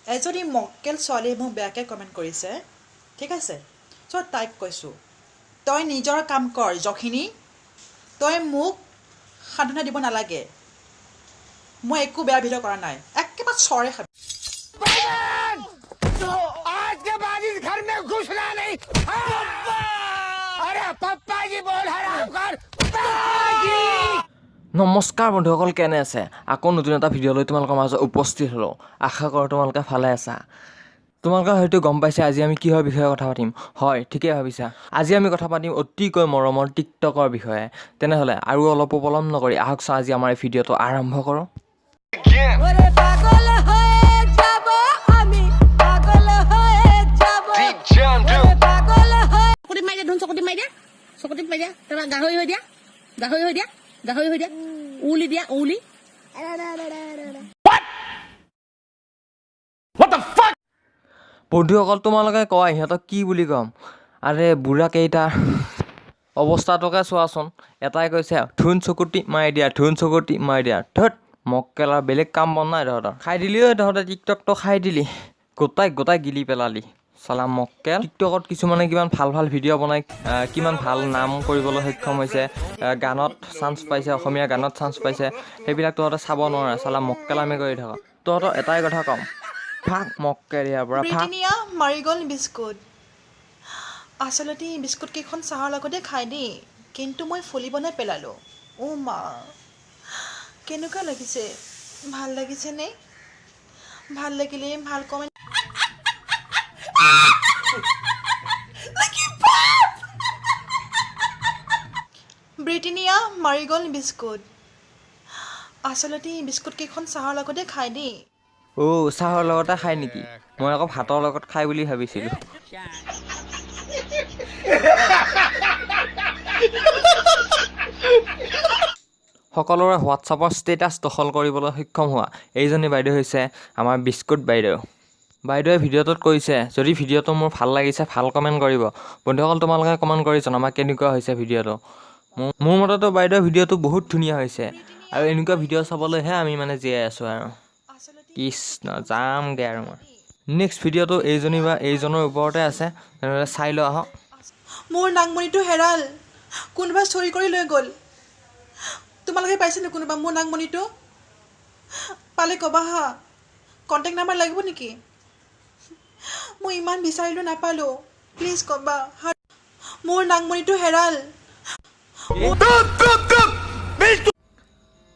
এজনী মক্কেল ছোৱালীয়ে মোক বেয়াকৈ কমেণ্ট কৰিছে, ঠিক আছে। চ' তাইক কৈছোঁ, তই নিজৰ কাম কৰ যখিনি, তই মোক সাধনা দিব নালাগে। মই একো বেয়া ভিডিঅ' কৰা নাই, একেবাৰে চৰে খাবি। নমস্কাৰ বন্ধুসকল, কেনে আছে? আকৌ নতুন এটা ভিডিঅ' লৈ তোমালোকৰ মাজত উপস্থিত হ'লোঁ। আশা কৰোঁ তোমালোকে ভালে আছা। তোমালোকে হয়তো গম পাইছা আজি আমি কিহৰ বিষয়ে কথা পাতিম। হয়, ঠিকেই ভাবিছা। আজি আমি কথা পাতিম অতিকৈ মৰমৰ টিকটকৰ বিষয়ে। তেনেহ'লে আৰু অলপ পলম নকৰি আহকচোন আজি আমাৰ এই ভিডিঅ'টো আৰম্ভ কৰোঁ। গাহৰি হৈ দিয়া উলি দিয়া উলি বন্ধুসকল তোমালোকে কয় সিহঁতক কি বুলি ক'ম? আৰে বুঢ়া কেইটা অৱস্থাটোকে চোৱাচোন। এটাই কৈছে ধুন চকুটি মাৰি দিয়া, ধুন চকুটি মাৰি দিয়া। ধত মক্কেলাৰ বেলেগ কাম বন নাই তহঁতৰ। খাই দিলি ঐ তহঁতে, টিকটকটো খাই দিলি, গোটাই গিলি পেলালি চালা মক্কেল। টিকটকত কিছুমানে কিমান ভাল ভিডিঅ' বনাই, কিমান ভাল নাম কৰিবলৈ সক্ষম হৈছে, গানত চান্স পাইছে, অসমীয়া গানত চান্স পাইছে। সেইবিলাক তহঁতে চাব নোৱাৰে চালা মক্কেলামি কৰি থাক। তহঁতৰ এটাই কথা ক'ম, ভাগ মক্কেল ইয়াৰ পৰা ভাগ। ব্ৰিটেনিয়া মাৰিগ'ল্ড বিস্কুট, আচলতে এই বিস্কুট কেইখন চাহৰ লগতে খাই দেই, কিন্তু মই ফুলি বনাই পেলালোঁ। অ' মা, কেনেকুৱা লাগিছে? ভাল লাগিছেনে? ভাল লাগিলে ভাল কমেণ্ট। ব্ৰিটেনিয়া মাৰিগ'ল্ড বিস্কুট, আচলতে এই বিস্কুট কেইখন চাহৰ লগতে খাই দেই। অ' চাহৰ লগতে খাই নেকি? মই আকৌ ভাতৰ লগত খাই বুলি ভাবিছিলোঁ। সকলোৰে হোৱাটছআপৰ ষ্টেটাছ দখল কৰিবলৈ সক্ষম হোৱা এইজনী বাইদেউ হৈছে আমাৰ বিস্কুট বাইদেউ। বাইদেৱে ভিডিঅ'টোত কৈছে, যদি ভিডিঅ'টো মোৰ ভাল লাগিছে ভাল কমেণ্ট কৰিব। বন্ধুসকল তোমালোকে কমেণ্ট কৰি জনাবা কেনেকুৱা হৈছে ভিডিঅ'টো। মোৰ মতেতো বাইদেউৰ ভিডিঅ'টো বহুত ধুনীয়া হৈছে, আৰু এনেকুৱা ভিডিঅ' চাবলৈহে আমি মানে জীয়াই আছোঁ আৰু। কৃষ্ণ, যামগৈ আৰু মই। নেক্সট ভিডিঅ'টো এইজনী বা এইজনৰ ওপৰতে আছে, তেনেহ'লে চাই লওঁ আহক। মোৰ নাকমণিটো হেৰাল, কোনোবাই চুৰি কৰি লৈ গ'ল। তোমালোকে পাইছেনে কোনোবা মোৰ নাকমণিটো? পালে ক'বা হা, কণ্টেক্ট নাম্বাৰ লাগিব নেকি? মই ইমান বিচাৰিলোঁ নাপালোঁ, প্লিজ ক'বা। মোৰ নাকমণিটো হেৰাল।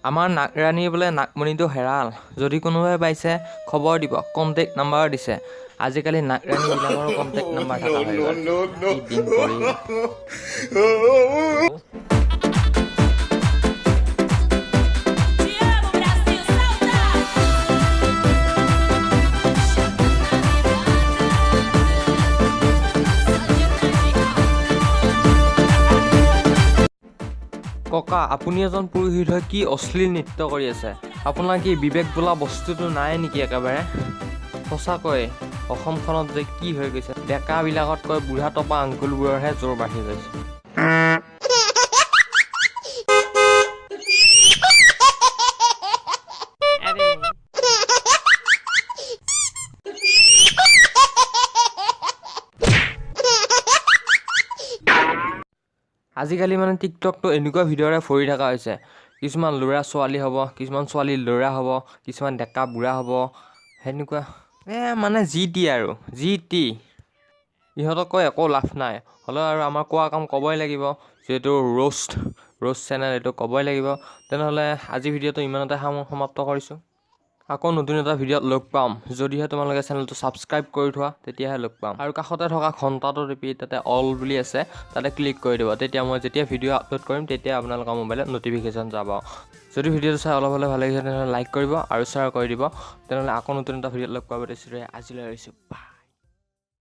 আমাৰ নাকৰাণীৰ বোলে নাকমণিটো হেৰাল। যদি কোনোবাই পাইছে খবৰ দিব, কণ্টেক্ট নাম্বাৰ দিছে। আজিকালি নাকৰাণীবিলাকৰো কণ্টেক্ট নাম্বাৰ থকা হৈ গ'ল। কি দিন পৰিল। ককা, আপুনি এজন পুৰোহিত হৈ কি অশ্লীল নৃত্য কৰি আছে? আপোনাৰ কি বিবেক বোলা বস্তুটো নাই নেকি একেবাৰে? সঁচাকৈ অসমখনত যে কি হৈ গৈছে, ডেকাবিলাকতকৈ বুঢ়া টপা আংকুলবোৰৰহে জোৰ বাঢ়ি গৈছে। আজিকালি মানে টিকটকটো এনেকুৱা ভিডিঅ'ৰে ভৰি থকা হৈছে। কিছুমান ল'ৰা ছোৱালী হ'ব, কিছুমান ছোৱালী ল'ৰা হ'ব, কিছুমান ডেকা বুঢ়া হ'ব, সেনেকুৱা মানে যি টি আৰু যি টি। ইহঁতক কৈ একো লাভ নাই, হ'লেও আৰু আমাৰ কোৱা কাম ক'বই লাগিব, যিহেতু ৰোষ্ট চেনেল এইটো ক'বই লাগিব। তেনেহ'লে আজি ভিডিঅ'টো ইমানতে সমাপ্ত কৰিছোঁ। আকৌ নতুন এটা ভিডিঅ'ত লগ পাম, যদিহে তোমালোকে চেনেলটো ছাবস্ক্ৰাইব কৰি থোৱা, তেতিয়াহে লগ পাম। আৰু কাষতে থকা ঘণ্টাটো টিপি তাতে অল বুলি আছে, তাতে ক্লিক কৰি দিব। তেতিয়া মই যেতিয়া ভিডিঅ' আপলোড কৰিম তেতিয়া আপোনালোকৰ মোবাইলত ন'টিফিকেশ্যন যাব। যদি ভিডিঅ'টো চাই অলপ হ'লে ভাল লাগিছে তেনেহ'লে লাইক কৰিব আৰু শ্বেয়াৰ কৰি দিব। তেনেহ'লে আকৌ নতুন এটা ভিডিঅ'ত লগ পাব। আজিলৈ আহিছোঁ।